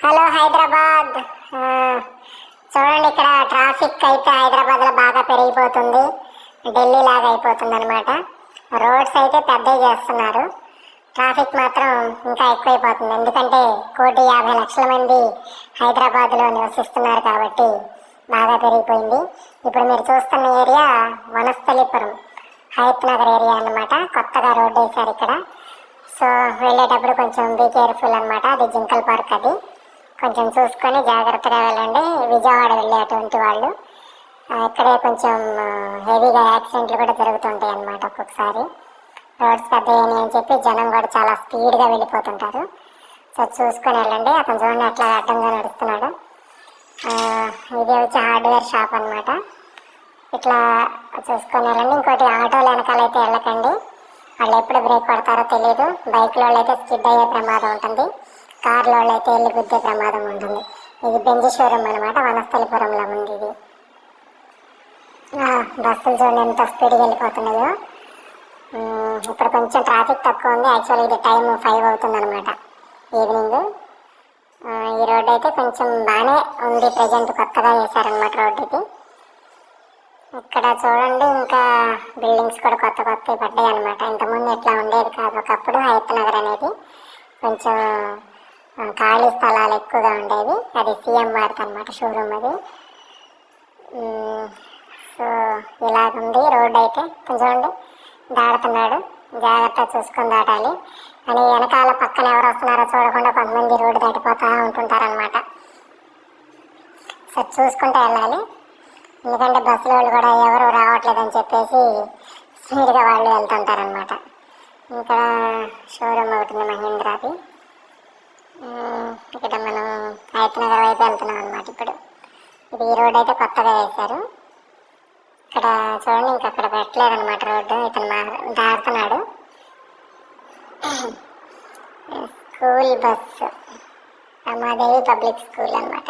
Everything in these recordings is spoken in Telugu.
హలో హైదరాబాద్. చూడండి, ఇక్కడ ట్రాఫిక్ అయితే హైదరాబాద్లో బాగా పెరిగిపోతుంది. ఢిల్లీ లాగా అయిపోతుంది అనమాట. రోడ్స్ అయితే పెద్దవి చేస్తున్నారు, ట్రాఫిక్ మాత్రం ఇంకా ఎక్కువైపోతుంది. ఎందుకంటే 1,50,00,000 మంది హైదరాబాద్లో నివసిస్తున్నారు కాబట్టి బాగా పెరిగిపోయింది. ఇప్పుడు మీరు చూస్తున్న ఏరియా వనస్థలిపురం, హయత్ నగర్ ఏరియా అన్నమాట. కొత్తగా రోడ్డు వేశారు ఇక్కడ. సో వెళ్ళేటప్పుడు కొంచెం బీ కేర్ఫుల్ అనమాట. అది జింకల్ పార్క్, అది కొంచెం చూసుకొని జాగ్రత్తగా వెళ్ళండి. విజయవాడ వెళ్ళేటువంటి వాళ్ళు ఇక్కడే కొంచెం హెవీగా యాక్సిడెంట్లు కూడా జరుగుతుంటాయి అన్నమాట. ఒక్కొక్కసారి రోడ్స్ పెద్దయని అని చెప్పి జనం కూడా చాలా స్పీడ్గా వెళ్ళిపోతుంటారు. సో చూసుకొని వెళ్ళండి. అతను చూడండి అట్లా అడ్డంగా నడుస్తున్నాడు. ఇది వచ్చి హార్డ్వేర్ షాప్ అనమాట. ఇట్లా చూసుకొని వెళ్ళండి. ఇంకోటి, ఆటోలు వెనకాలైతే వెళ్ళకండి, వాళ్ళు ఎప్పుడు బ్రేక్ పడతారో తెలియదు. బైక్లో అయితే స్కిడ్ అయ్యే ప్రమాదం ఉంటుంది, కార్లో అయితే వెళ్ళి గుద్దే ప్రమాదం ఉంటుంది. ఇది బెంజ్ షోరూమ్ అనమాట, వనస్థలిపురంలో ఉంది ఇది. బస్సులు చూడండి ఎంత స్పీడ్గా వెళ్ళిపోతున్నాయో. ఇప్పుడు కొంచెం ట్రాఫిక్ తక్కువ ఉంది. యాక్చువల్లీ ఇది టైం 5 అవుతుంది అనమాట, ఈవినింగ్. ఈ రోడ్డు అయితే కొంచెం బాగానే ఉంది, ప్రజెంట్ కొత్తగా వేశారనమాట రోడ్డు ఇది. ఇక్కడ చూడండి, ఇంకా బిల్డింగ్స్ కూడా కొత్త కొత్తవి పడ్డాయి అనమాట. ఇంతకుముందు ఇట్లా ఉండేది కాదు. ఒకప్పుడు హయత్ నగర్ అనేది కొంచెం ఖాళీ స్థలాలు ఎక్కువగా ఉండేవి. అది సీఎం వారికి అనమాట షోరూమ్ అది. సో ఇలాగుంది రోడ్డు అయితే. చూడండి దాడుతున్నాడు, జాగ్రత్తగా చూసుకొని దాటాలి. అని వెనకాల పక్కన ఎవరు వస్తున్నారో చూడకుండా కొంతమంది రోడ్డు దాటిపోతూ ఉంటుంటారనమాట. సో చూసుకుంటూ వెళ్ళాలి, ఎందుకంటే బస్సులో వాళ్ళు కూడా ఎవరు రావట్లేదని చెప్పేసి స్పీడ్గా వాళ్ళు వెళ్తుంటారనమాట. ఇక్కడ షోరూమ్ అవుతుంది మహీంద్రాది. ఇక్కడ మనం హయత్ నగర్ వైపు వెళ్తున్నాం అనమాట. ఇప్పుడు ఇది ఈ రోడ్ అయితే కొత్తగా వేశారు. ఇక్కడ చూడండి, ఇంక అక్కడ పెట్టలేదు అనమాట రోడ్డు. ఇతను దాడుతున్నాడు. School bus, Ramadevi public school అనమాట.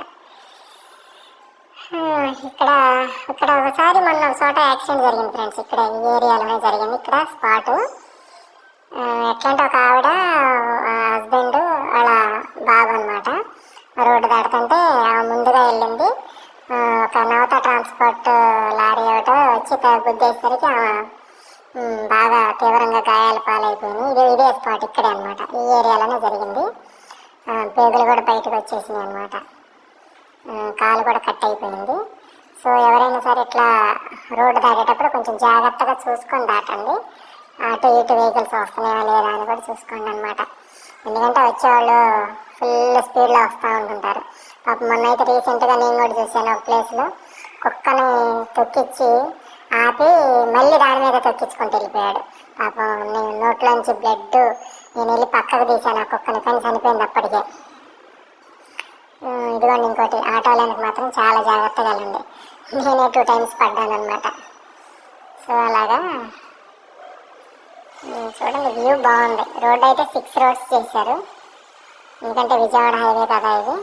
ఇక్కడ ఒకసారి మొన్న ఒక చోట యాక్సిడెంట్ జరిగింది ఫ్రెండ్స్. ఇక్కడ ఈ ఏరియాలోనే జరిగింది. ఇక్కడ స్పాటు ఎట్లంటే ఒక ఆవిడ హస్బెండ్ వాళ్ళ బాబు అనమాట రోడ్డు దాడుతుంటే ముందుగా వెళ్ళింది. ఒక నవత ట్రాన్స్పోర్ట్ లారీ ఒకటి వచ్చి గుద్దేసరికి బాగా తీవ్రంగా గాయాల పాలైపోయినాయి. ఇదే స్పాట్ ఇక్కడే అనమాట, ఈ ఏరియాలోనే జరిగింది. పేగులు కూడా బయటకు వచ్చేసినాయి అనమాట, కాలు కూడా కట్ అయిపోయింది. సో ఎవరైనా సరే ఇట్లా రోడ్డు దాటేటప్పుడు కొంచెం జాగ్రత్తగా చూసుకొని దాటండి. అటు ఇటు వెహికల్స్ వస్తున్నాయా లేదా అని కూడా చూసుకోండి అనమాట. ఎందుకంటే వచ్చేవాళ్ళు ఫుల్ స్పీడ్లో వస్తూ ఉంటుంటారు. పాపం మొన్న అయితే రీసెంట్గా నేను కూడా చూశాను, ఒక ప్లేస్లో కుక్కని తొక్కిచ్చి ఆపి మళ్ళీ దాని మీద తొక్కించుకుంటూ వెళ్ళిపోయాడు. పాపం నేను నోట్లోంచి బ్లడ్ నేను వెళ్ళి పక్కకు తీశాను ఆ కుక్కని, కానీ చనిపోయింది అప్పటికే. ఇదిగోండి ఇంకోటి, ఆటోలకు మాత్రం చాలా జాగ్రత్తగా వెళ్ళండి. నేనే 2 times పడ్డాను అనమాట. సో అలాగా చూడండి, వ్యూ బాగుంది. రోడ్ అయితే 6 roads చేశారు, ఎందుకంటే విజయవాడ హైవే కదా ఇది.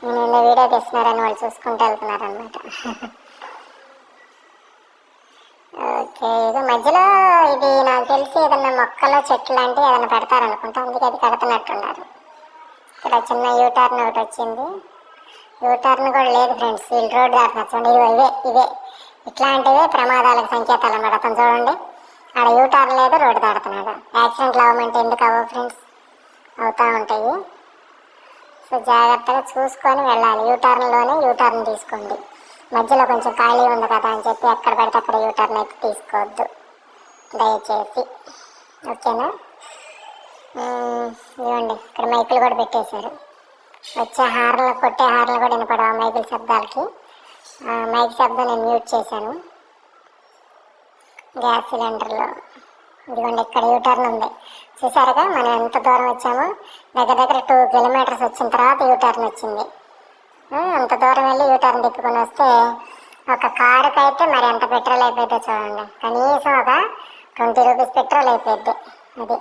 నేను వీడియో తీస్తున్నారని వాళ్ళు చూసుకుంటూ వెళ్తున్నారు అనమాట. ఓకే, ఇది మధ్యలో ఇది నాకు తెలిసి ఏదన్నా మొక్కలు చెట్లు లాంటివి ఏదైనా పెడతారనుకుంటా, అందుకే అది కడుతున్నట్టున్నారు. ఇక్కడ చిన్న యూటర్న్ ఒకటి వచ్చింది. యూటర్న్ కూడా లేదు ఫ్రెండ్స్, వీళ్ళు రోడ్డు దాటుతున్నారు. చూడండి ఇవే ఇట్లాంటివే ప్రమాదాలకు సంకేతాలు అన్నమాట. అతను చూడండి, ఆడ యూటర్న్ లేదు, రోడ్డు దాడుతున్నాడు. యాక్సిడెంట్లు అవ్వమంటే ఎందుకు అవ్వవు ఫ్రెండ్స్, అవుతూ ఉంటాయి. సో జాగ్రత్తగా చూసుకొని వెళ్ళాలి. యూటర్న్లోనే యూటర్న్ తీసుకోండి. మధ్యలో కొంచెం ఖాళీ ఉంది కదా అని చెప్పి ఎక్కడ పడితే అక్కడ యూటర్న్ అయితే తీసుకోవద్దు దయచేసి, ఓకేనా. ఇవ్వండి, ఇక్కడ మైకులు కూడా పెట్టేశారు. వచ్చే హార్న్లు, కొట్టే హార్న్లు కూడా వినపడవు మైకుల శబ్దాలకి. మైక్ శబ్దం నేను మ్యూట్ చేశాను. గ్యాస్ సిలిండర్లో ఇదిగోండి, ఇక్కడ యూటర్న్ ఉంది. చూసారుగా మనం ఎంత దూరం వచ్చామో, దగ్గర 2 kilometers వచ్చిన తర్వాత యూటర్న్ వచ్చింది. అంత దూరం వెళ్ళి యూటర్న్ తిప్పుకొని వస్తే ఒక కారుకి అయితే మరి ఎంత పెట్రోల్ అయిపోద్దో చూడండి. కనీసం ఒక 20 rupees పెట్రోల్ అయిపోద్ది అది.